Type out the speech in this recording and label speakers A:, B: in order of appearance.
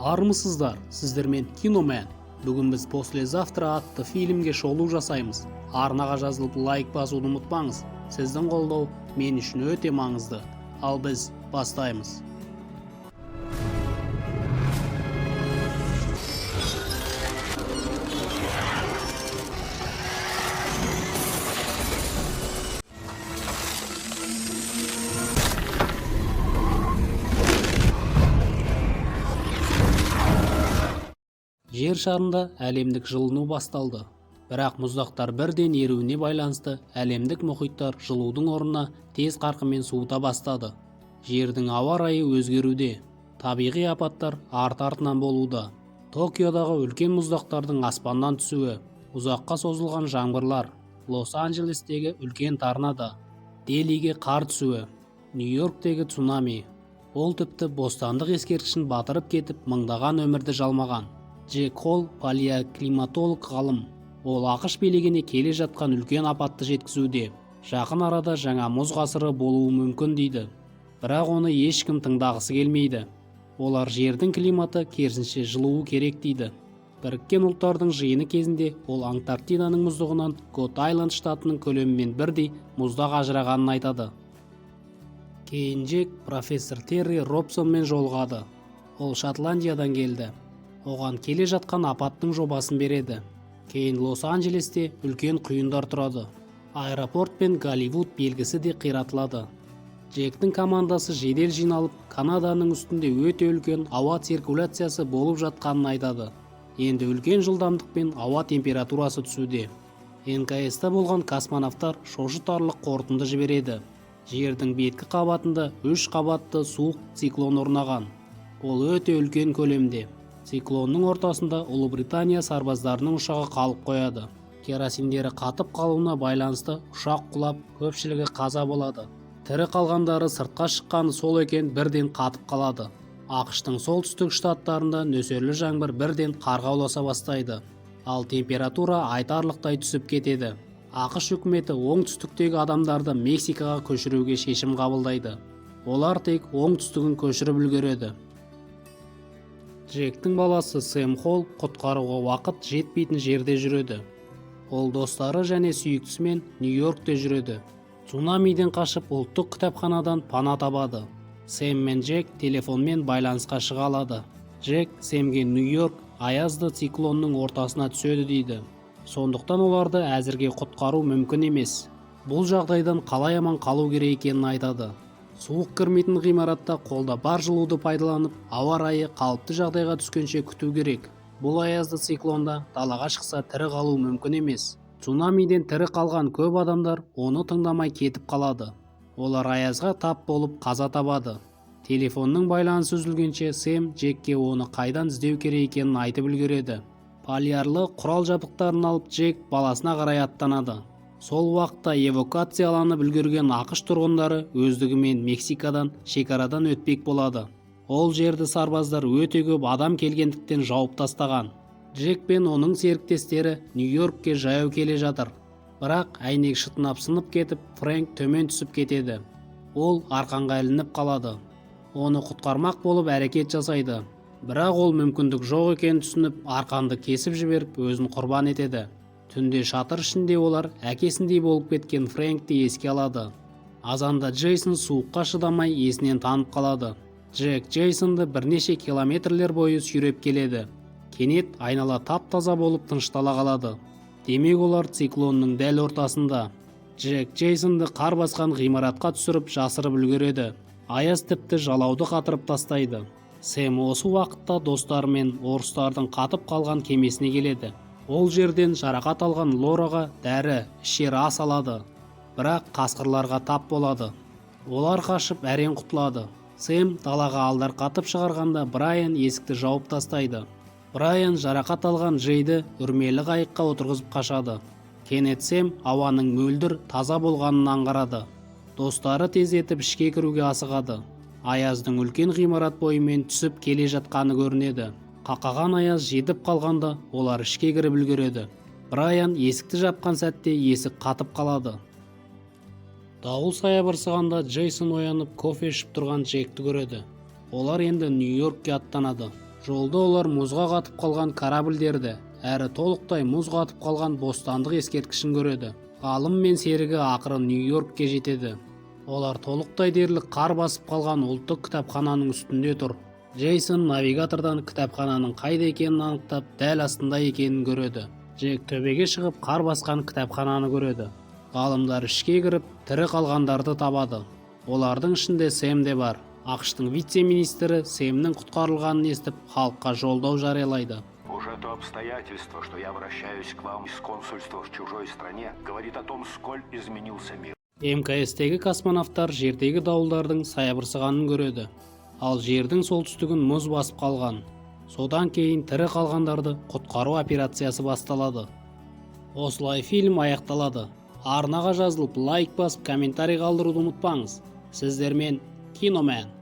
A: Армысыздар, сіздермен Киномен. Бүгін біз «Послезавтра» атты фильмге шолу жасаймыз. Арнаға жазылып лайк басуды ұмытпаңыз. Сіздің қолдау мен үшін өте маңызды. Ал біз бастаймыз. Жер шарында әлемдік жылыну басталды. Бірақ мұздақтар бірден еруіне байланысты әлемдік мұхиттар жылудың орнына тез қарқынмен суыта бастады. Жердің ауа райы өзгеруде. Табиғи апаттар арт-артынан болуда. Токиодағы үлкен мұздақтардың аспаннан түсуі, ұзаққа созылған жаңбырлар, Лос-Анджелестегі үлкен торнадо, Делиге қар түсуі, Нью-Йорктегі цунами. Ол тіпті бостандық ескерткішін батырып кетіп, мыңдаған өмірді жалмаған. Джек Холл палеоклиматолог ғалым. Ол ақш билігіне келе жатқан үлкен апатты жеткізуде. Жақын арада жаңа мұз ғасыры болуы мүмкін дейді. Бірақ оны ешкім тыңдағысы келмейді. Олар жердің климаты керісінше жылуы керек дейді. Біріккен ұлттардың жиыны кезінде ол Антарктиданың мұздығынан Гот-Айланд штатының көлемімен бірдей мұздақ ажырағанын айтады. Кейін Джек профессор Терри Робсонмен жолығады. Ол Шотландиядан келді. Оған келе жатқан апаттың жобасын береді. Кейін Лос-Анджелесте үлкен құйындар тұрады. Аэропорт пен Голливуд белгісі де қиратылады. Джектің командасы жедел жиналып, Канаданың үстінде өте үлкен ауа циркуляциясы болып жатқанын айтады. Енді үлкен жылдамдықпен ауа температурасы түсуде. НКС-та болған космонавтар шошытарлық қорытынды жібереді. Жердің беткі қабатында 3 қабатты суық циклон орнаған. Ол өте үлкен көлемде. Циклонның ортасында Ұлыбритания сарбаздарының ұшағы қалып қояды. Керосиндері қатып қалуына байланысты ұшақ құлап, көпшілігі қаза болады. Тірі қалғандары сыртқа шыққаны сол екен бірден қатып қалады. ақш-тың солтүстік штаттарында нөсерлі жаңбыр бірден қарға ұласа бастайды. Ал температура айтарлықтай түсіп кетеді. ақш үкіметі оңтүстіктегі адамдарды Мексикаға көшіруге шешім қабылдайды. Олар тек оңтүстігін көшіріп үлгереді. Джектің баласы Сэм Холл құтқаруға уақыт жетпейтін жерде жүреді. Ол достары және сүйіктісімен Нью-Йоркте жүреді. Цунамиден қашып ұлттық кітапханадан пана табады. Сэм мен Джек телефонмен байланысқа шыға алады. Джек Сэмге Нью-Йорк аязды циклонның ортасына түседі дейді. Сондықтан оларды әзірге құтқару мүмкін емес. Бұл жағдайдан қалай аман қалу керек екенін айтады. Суық кірмейтін ғимаратта қолда бар жылуды пайдаланып, ауа райы қалыпты жағдайға түскенше күту керек. Бұл аязды циклонда далаға шықса тірі қалу мүмкін емес. Цунамиден тірі қалған көп адамдар оны тыңдамай кетіп қалады. Олар аязға тап болып қаза табады. Телефонның байланысы үзілгенше Сэм Джекке оны қайдан іздеу керек екенін айтып үлгереді. Полярлы құрал жабдықтарын алып Джек баласына қарай аттанады. Сол уақытта эвакуацияланып үлгерген ақш тұрғындары өздігімен Мексикадан шекарадан өтпек болады. Ол жерді сарбаздар өте көп адам келгендіктен жауып тастаған. Джек пен оның серіктестері Нью-Йоркке жаяу келе жатыр. Бірақ әйнек шытынап сынып кетіп, Фрэнк төмен түсіп кетеді. Ол арқанға ілініп қалады. Оны құтқармақ болып әрекет жасайды. Бірақ ол мүмкіндік жоқ екенін түсініп, арқанды кесіп жіберіп, өзін құрбан етеді. Түнде шатыр ішінде олар әкесіндей болып кеткен Фрэнкті еске алады. Азанда Джейсон суыққа шыдамай есінен танып қалады. Джек Джейсонды бірнеше километрлер бойы сүйреп келеді. Кенет айнала тап-таза болып тыныштала қалады. Демек олар циклонның дәл ортасында. Джек Джейсонды қар басқан ғимаратқа түсіріп жасырып үлгереді. Аяз тіпті жалауды қатырып тастайды. Сэм осы уақытта достары мен орыстардың қатып қалған кемесіне келеді. Ол жерден жарақат алған Лораға дәрі, ішер ас алады. Бірақ қасқырларға тап болады. Олар қашып әрең құтылады. Сэм далаға алдар қатып шығарғанда Брайан есікті жауып тастайды. Брайан жарақат алған Джейді үрмелі қайыққа отырғызып қашады. Кенет Сэм ауаның мөлдір таза болғанын аңғарады. Достары тездетіп ішке кіруге асығады. Аяздың үлкен ғимарат бойымен түсіп келе жатқаны көрінеді. Қақаған аяз жетіп қалғанда олар ішке кіріп үлгереді. Брайан есікті жапқан сәтте есік қатып қалады. Дауыл саябырсығанда Джейсон оянып кофе ішіп тұрған Джекті көреді. Олар енді Нью-Йоркке аттанады. Жолда олар мұзға қатып қалған корабльдерді әрі толықтай мұз қатып қалған бостандық ескерткішін көреді. Ғалым мен серігі ақыры Нью-Йоркке жетеді. Олар толықтай дерлік қар басып қалған ұлттық кітапхананың үстінде тұр. Джейсон навигатордан кітапхананың қайда екенін анықтап, дәл астында екенін көреді. Джек төбеге шығып қар басқан кітапхананы көреді. Ғалымдар ішке кіріп, тірі қалғандарды табады. Олардың ішінде Сэм де бар. ақш-тың вице-министрі Сэмнің құтқарылғанын естіп, халыққа жолдау жариялайды.
B: Уже то обстоятельство, что я обращаюсь к вам из консульства в чужой стране, говорит о том, сколь изменился мир.
A: МКС-тегі космонавттар жердегі дауылдардың саябырсығанын көреді. Ал жердің солтүстігін мұз басып қалған. Содан кейін тірі қалғандарды құтқару операциясы басталады. Осылай фильм аяқталады. Арнаға жазылып, лайк басып, комментарий қалдыруды ұмытпаңыз. Сіздермен Киномен.